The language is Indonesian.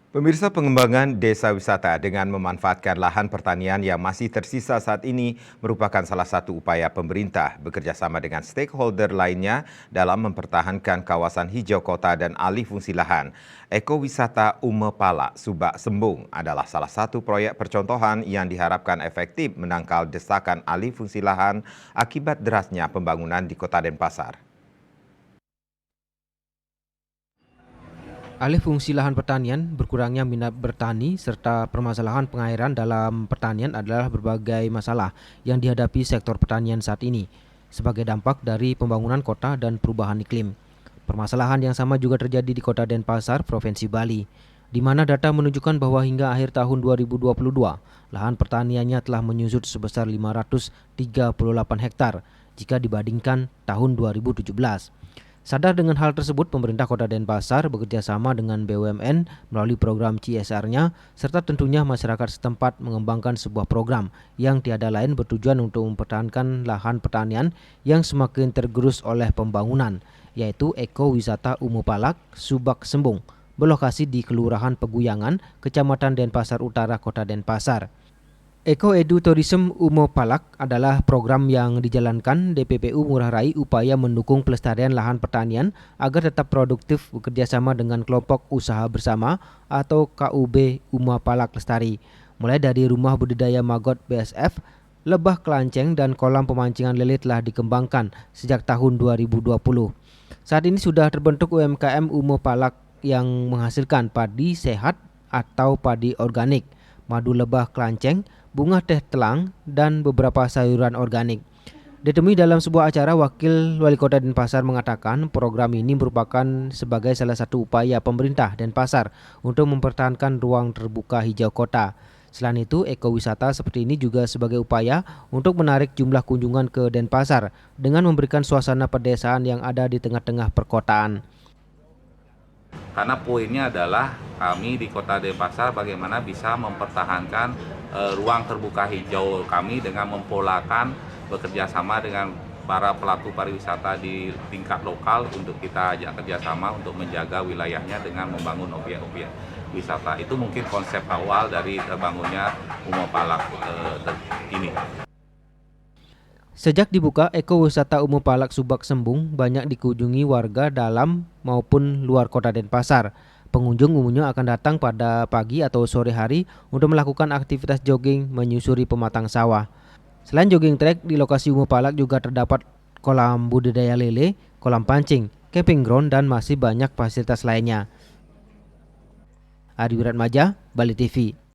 Pemirsa, pengembangan desa wisata dengan memanfaatkan lahan pertanian yang masih tersisa saat ini merupakan salah satu upaya pemerintah bekerja sama dengan stakeholder lainnya dalam mempertahankan kawasan hijau kota dan alih fungsi lahan. Ekowisata Umepala Subak Sembung adalah salah satu proyek percontohan yang diharapkan efektif menangkal desakan alih fungsi lahan akibat derasnya pembangunan di Kota Denpasar. Alih fungsi lahan pertanian, berkurangnya minat bertani, serta permasalahan pengairan dalam pertanian adalah berbagai masalah yang dihadapi sektor pertanian saat ini sebagai dampak dari pembangunan kota dan perubahan iklim. Permasalahan yang sama juga terjadi di Kota Denpasar, Provinsi Bali, di mana data menunjukkan bahwa hingga akhir tahun 2022, lahan pertaniannya telah menyusut sebesar 538 hektar jika dibandingkan tahun 2017. Sadar dengan hal tersebut, pemerintah Kota Denpasar bekerja sama dengan BUMN melalui program CSR-nya, serta tentunya masyarakat setempat mengembangkan sebuah program yang tiada lain bertujuan untuk mempertahankan lahan pertanian yang semakin tergerus oleh pembangunan, yaitu Ekowisata Umepala Subak Sembung, berlokasi di Kelurahan Peguyangan, Kecamatan Denpasar Utara, Kota Denpasar. Eko Edu Tourism Umepala adalah program yang dijalankan DPPU Ngurah Rai upaya mendukung pelestarian lahan pertanian agar tetap produktif bekerjasama dengan kelompok usaha bersama atau KUB Umepala Lestari. Mulai dari rumah budidaya maggot BSF, lebah kelanceng dan kolam pemancingan lele telah dikembangkan sejak tahun 2020. Saat ini sudah terbentuk UMKM Umepala yang menghasilkan padi sehat atau padi organik, madu lebah kelanceng, bunga teh telang, dan beberapa sayuran organik. Ditemui dalam sebuah acara, Wakil Wali Kota Denpasar mengatakan program ini merupakan sebagai salah satu upaya pemerintah Denpasar untuk mempertahankan ruang terbuka hijau kota. Selain itu, ekowisata seperti ini juga sebagai upaya untuk menarik jumlah kunjungan ke Denpasar dengan memberikan suasana pedesaan yang ada di tengah-tengah perkotaan. Karena poinnya adalah kami di Kota Denpasar bagaimana bisa mempertahankan ruang terbuka hijau kami dengan mempolakan bekerja sama dengan para pelaku pariwisata di tingkat lokal untuk kita ajak kerjasama untuk menjaga wilayahnya dengan membangun objek-objek wisata. Itu mungkin konsep awal dari terbangunnya Umepala ini. Sejak dibuka, Ekowisata Umepala Subak Sembung banyak dikunjungi warga dalam maupun luar Kota Denpasar. Pengunjung umumnya akan datang pada pagi atau sore hari untuk melakukan aktivitas jogging menyusuri pematang sawah. Selain jogging track, di lokasi Umepala juga terdapat kolam budidaya lele, kolam pancing, camping ground, dan masih banyak fasilitas lainnya. Adi Wiratmaja, Bali TV.